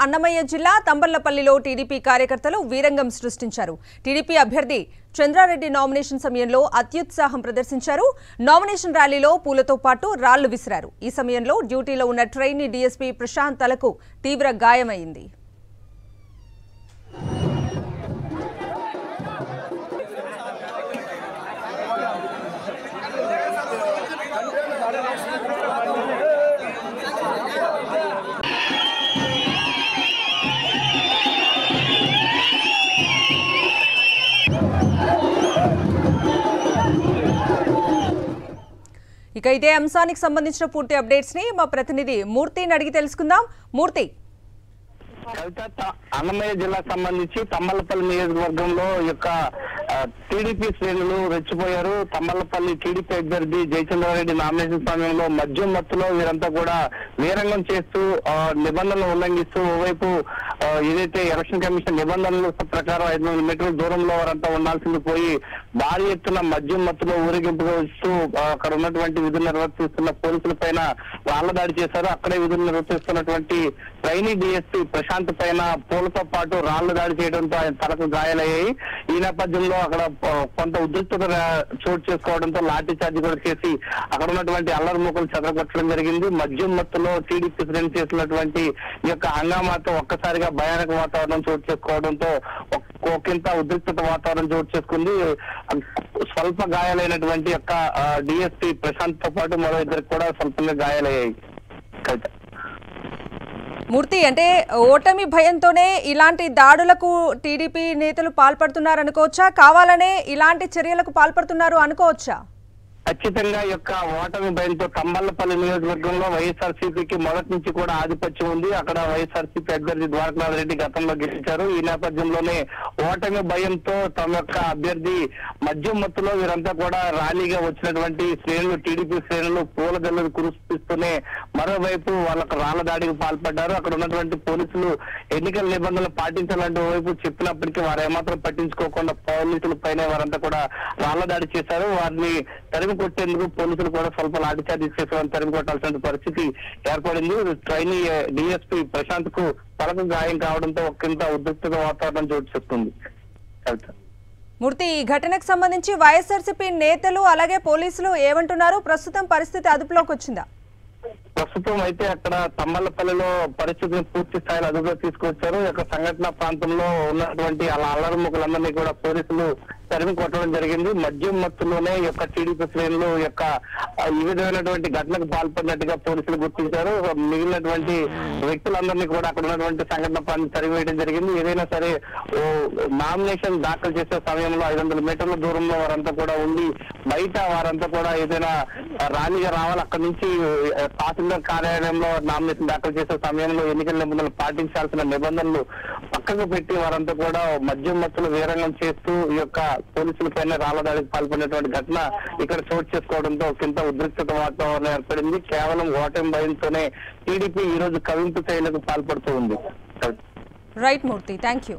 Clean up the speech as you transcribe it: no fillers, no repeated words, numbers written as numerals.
అన్నమయ్య జిల్లా తంబర్లపల్లిలో టీడీపీ కార్యకర్తలు వీరంగం సృష్టించారు. టీడీపీ అభ్యర్థి చంద్రారెడ్డి నామినేషన్ సమయంలో అత్యుత్సాహం ప్రదర్శించారు. నామినేషన్ ర్యాలీలో పూలతో పాటు రాళ్లు విసిరారు. ఈ సమయంలో డ్యూటీలో ఉన్న ట్రైనీ డీఎస్పీ ప్రశాంత్ తలకు తీవ్ర గాయమైంది. ఇక ఇదే అంశానికి సంబంధించిన పూర్తి అప్డేట్స్ ని మా ప్రతినిధి మూర్తిని అడిగి తెలుసుకుందాం. మూర్తి, అన్నమయ్య జిల్లాకు సంబంధించి తమ్మలపల్లి నియోజకవర్గంలో యొక్క టీడీపీ శ్రేణులు రెచ్చిపోయారు. తమ్మలపల్లి టీడీపీ అభ్యర్థి జయచంద్రారెడ్డి నామినేషన్ సమయంలో మద్యం మత్తులో వీరంతా కూడా వీరంగం చేస్తూ నిబంధనలు ఉల్లంఘిస్తూ ఓవైపు ఏదైతే ఎలక్షన్ కమిషన్ నిబంధనల ప్రకారం 500 మీటర్ల దూరంలో వారంతా ఉండాల్సింది పోయి భారీ ఎత్తున మద్యం మత్తులో ఊరేగింపుగా వస్తూ అక్కడ ఉన్నటువంటి విధులు నిర్వర్తిస్తున్న పోలీసుల పైన రాళ్ల దాడి చేశారు. అక్కడే విధులు నిర్వర్తిస్తున్నటువంటి ట్రైనీ డీఎస్పీ ప్రశాంత్ పైన పూలతో పాటు రాళ్ల దాడి చేయడంతో ఆయన తలకు గాయాలయ్యాయి. ఈ నేపథ్యంలో అక్కడ కొంత ఉద్రిక్తత చోటు చేసుకోవడంతో లాఠీ చార్జ్ కూడా చేసి అక్కడ ఉన్నటువంటి అల్లరి మూకలు చెదరగొట్టడం జరిగింది. మద్యం మత్తులో టీడీపీ శ్రేణి చేసినటువంటి ఈ యొక్క హంగామాతో ఒక్కసారిగా భయానక వాతావరణం చోటు చేసుకోవడంతో ఒకంత ఉద్రిక్తత వాతావరణం చోటు చేసుకుంది. స్వల్ప గాయాలైనటువంటి యొక్క డిఎస్పీ ప్రశాంత్ తో పాటు మరో ఇద్దరికి కూడా స్వల్పంగా గాయాలయ్యాయి. మూర్తి, అంటే ఓటమి భయంతోనే ఇలాంటి దాడులకు టీడీపీ నేతలు పాల్పడుతున్నారు అనుకోవచ్చా? కావాలనే ఇలాంటి చర్యలకు పాల్పడుతున్నారు అనుకోవచ్చా? ఖచ్చితంగా యొక్క ఓటమి భయంతో తంబళ్లపల్లి నియోజకవర్గంలో వైఎస్ఆర్సీపీకి మొదటి నుంచి కూడా ఆధిపత్యం ఉంది. అక్కడ వైఎస్ఆర్సీపీ అభ్యర్థి ద్వారకానాథ్ రెడ్డి గతంలో గెలిచారు. ఈ నేపథ్యంలోనే ఓటమి భయంతో తమ యొక్క అభ్యర్థి మద్యం మత్తులో వీరంతా కూడా ర్యాలీగా వచ్చినటువంటి శ్రేణులు టీడీపీ శ్రేణులు పూల గల్లులు కురిపిస్తూనే మరోవైపు వాళ్ళకు రాళ్ల దాడికి పాల్పడ్డారు. అక్కడ ఉన్నటువంటి పోలీసులు ఎన్నికల నిబంధనలు పాటించాలంటే ఓవైపు చెప్పినప్పటికీ వారు ఏమాత్రం పట్టించుకోకుండా పోలీసుల పైన వారంతా కూడా రాళ్ల దాడి చేశారు. వారిని తరిమి కొట్టేందుకు పోలీసులు కూడా స్వల్ప లాఠీచార్జ్ చేసేవారిని తరిమి కొట్టాల్సిన పరిస్థితి ఏర్పడింది. ట్రైనీ డిఎస్పీ ప్రశాంత్ కు తలకు గాయం కావడంతో ఒకంత ఉద్రిక్తత వాతావరణం చోటు చేసుకుంది. మూర్తి, ఈ ఘటనకు సంబంధించి వైఎస్ఆర్సీపీ నేతలు అలాగే పోలీసులు ఏమంటున్నారు? ప్రస్తుతం పరిస్థితి అదుపులోకి వచ్చిందా? ప్రస్తుతం అయితే అక్కడ తమ్మలపల్లిలో పరిస్థితిని పూర్తి స్థాయిలో అదుపులో తీసుకొచ్చారు. యొక్క సంఘటన ప్రాంతంలో ఉన్నటువంటి అలా అల్లరి ముఖలందరినీ కూడా పోలీసులు తరిమి కొట్టడం జరిగింది. మద్యం మత్తులోనే యొక్క టీడీపీ శ్రేణులు యొక్క ఈ విధమైనటువంటి ఘటనకు పాల్పడినట్టుగా పోలీసులు గుర్తించారు. మిగిలినటువంటి వ్యక్తులందరినీ కూడా అక్కడ ఉన్నటువంటి సంఘటన ప్రాంతం తరిమివేయడం జరిగింది. ఏదైనా సరే నామినేషన్ దాఖలు చేసే సమయంలో 500 మీటర్ల దూరంలో వారంతా కూడా ఉండి బయట వారంతా కూడా ఏదైనా ర్యాలీగా రావాలి. అక్కడి నుంచి తహసీల్దార్ కార్యాలయంలో నామినేషన్ దాఖలు చేసే సమయంలో ఎన్నికల నిబంధనలు పాటించాల్సిన నిబంధనలు పక్కకు పెట్టి వారంతా కూడా మద్యం మత్తులు వీరంగం చేస్తూ ఈ యొక్క పోలీసుల పైన రాళ్ల దాడికి పాల్పడినటువంటి ఘటన ఇక్కడ చోటు చేసుకోవడంతో కింద ఉద్రిక్తత వాతావరణం ఏర్పడింది. కేవలం ఓటమి భయంతోనే టీడీపీ ఈ రోజు కవింపు చర్యలకు పాల్పడుతూ ఉంది. Right Murthy, thank you.